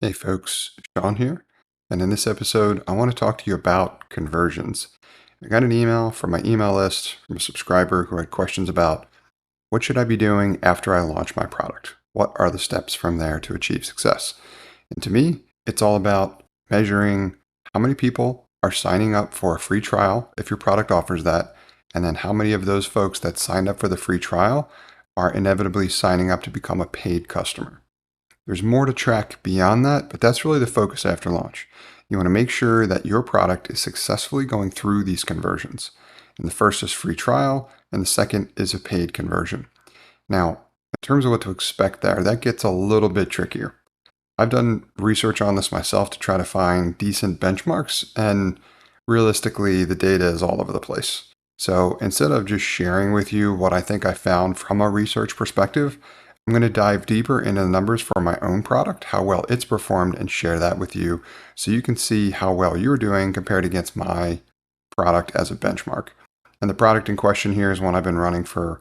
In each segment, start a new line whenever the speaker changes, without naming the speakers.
Hey folks, Sean here, and in this episode, I want to talk to you about conversions. I got an email from my email list from a subscriber who had questions about what should I be doing after I launch my product? What are the steps from there to achieve success? And to me, it's all about measuring how many people are signing up for a free trial if your product offers that, and then how many of those folks that signed up for the free trial are inevitably signing up to become a paid customer. There's more to track beyond that, but that's really the focus after launch. You want to make sure that your product is successfully going through these conversions. And the first is free trial, and the second is a paid conversion. Now, in terms of what to expect there, that gets a little bit trickier. I've done research on this myself to try to find decent benchmarks, and realistically, the data is all over the place. So instead of just sharing with you what I think I found from a research perspective, I'm going to dive deeper into the numbers for my own product, how well it's performed, and share that with you so you can see how well you're doing compared against my product as a benchmark. And the product in question here is one I've been running for,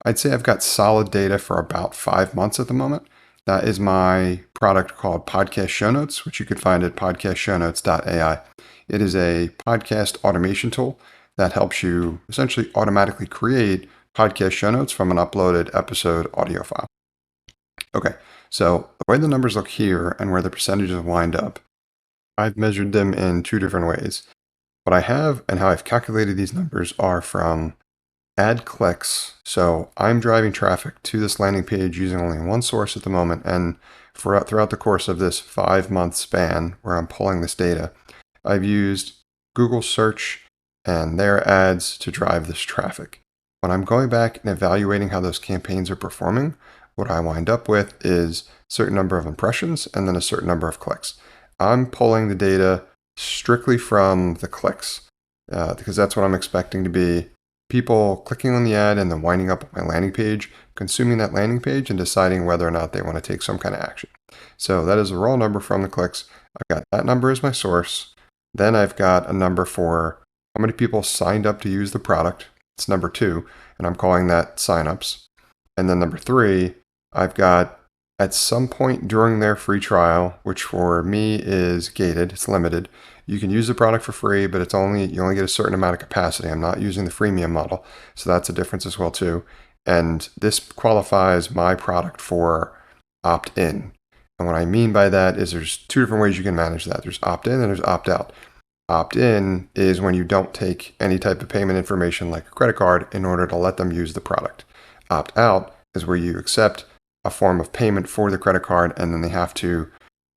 I'd say I've got solid data for about 5 months at the moment. That is my product called Podcast Show Notes, which you can find at podcastshownotes.ai. It is a podcast automation tool that helps you essentially automatically create podcast show notes from an uploaded episode audio file. Okay, so the way the numbers look here and where the percentages wind up, I've measured them in two different ways. What I have and how I've calculated these numbers are from ad clicks. So I'm driving traffic to this landing page using only one source at the moment. And throughout the course of this 5-month span where I'm pulling this data, I've used Google search and their ads to drive this traffic. When I'm going back and evaluating how those campaigns are performing, what I wind up with is a certain number of impressions and then a certain number of clicks. I'm pulling the data strictly from the clicks because that's what I'm expecting to be people clicking on the ad and then winding up on my landing page, consuming that landing page and deciding whether or not they want to take some kind of action. So that is a raw number from the clicks. I've got that number as my source. Then I've got a number for how many people signed up to use the product. It's number 2, and I'm calling that signups. And then number 3, I've got at some point during their free trial, which for me is gated, it's limited. You can use the product for free, but you only get a certain amount of capacity. I'm not using the freemium model, so that's a difference as well too. And this qualifies my product for opt-in. And what I mean by that is there's 2 different ways you can manage that. There's opt-in and there's opt-out. Opt-in is when you don't take any type of payment information like a credit card in order to let them use the product. Opt-out is where you accept a form of payment for the credit card and then they have to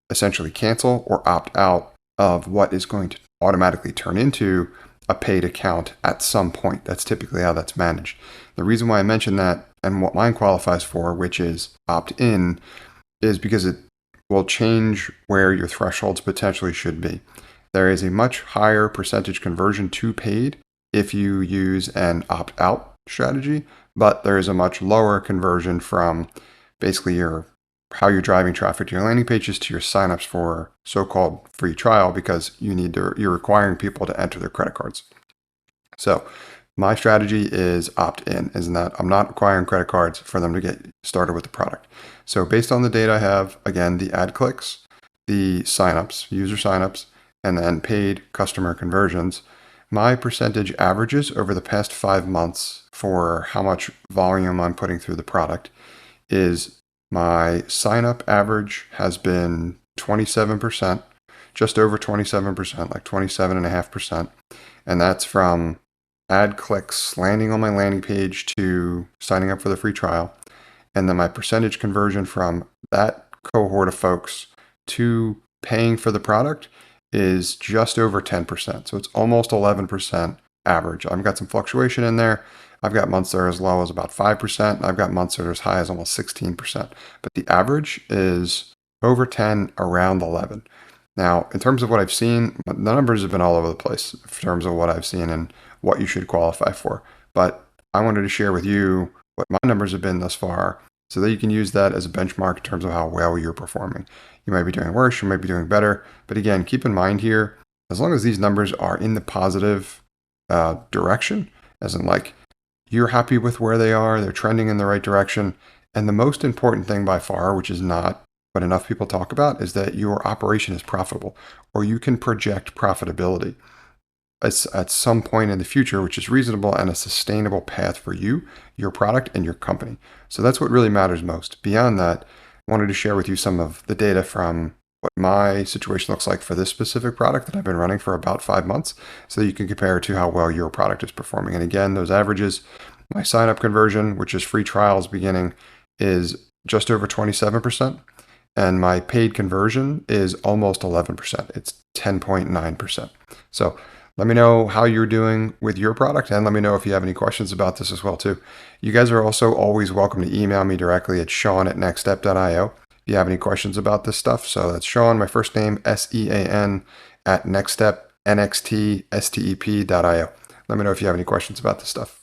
essentially cancel or opt out of what is going to automatically turn into a paid account at some point. That's typically how that's managed. The reason why I mention that and what mine qualifies for, which is opt-in, is because it will change where your thresholds potentially should be. There is a much higher percentage conversion to paid if you use an opt-out strategy, but there is a much lower conversion from basically how you're driving traffic to your landing pages to your signups for so-called free trial because you're requiring people to enter their credit cards. So my strategy is opt-in, is that I'm not requiring credit cards for them to get started with the product. So based on the data I have, again, the ad clicks, the signups, user signups, and then paid customer conversions, my percentage averages over the past 5 months for how much volume I'm putting through the product is my sign up average has been 27%, just over 27%, like 27.5%. And that's from ad clicks landing on my landing page to signing up for the free trial. And then my percentage conversion from that cohort of folks to paying for the product is just over 10%. So it's almost 11% average. I've got some fluctuation in there. I've got months that are as low as about 5%. I've got months that are as high as almost 16%. But the average is over 10, around 11. Now, in terms of what I've seen, the numbers have been all over the place in terms of what I've seen and what you should qualify for. But I wanted to share with you what my numbers have been thus far so that you can use that as a benchmark in terms of how well you're performing. You might be doing worse, you might be doing better. But again, keep in mind here, as long as these numbers are in the positive direction, as in like you're happy with where they are, they're trending in the right direction. And the most important thing by far, which is not but enough people talk about is that your operation is profitable, or you can project profitability at some point in the future, which is reasonable and a sustainable path for you, your product, and your company. So that's what really matters most. Beyond that, I wanted to share with you some of the data from what my situation looks like for this specific product that I've been running for about 5 months, so that you can compare to how well your product is performing. And again, those averages, my sign up conversion, which is free trials beginning, is just over 27%. And my paid conversion is almost 11%. It's 10.9%. So let me know how you're doing with your product, and let me know if you have any questions about this as well too. You guys are also always welcome to email me directly at Sean@nextstep.io if you have any questions about this stuff. So that's Sean, my first name, SEAN, at nextstep, NXTSTEP.io. Let me know if you have any questions about this stuff.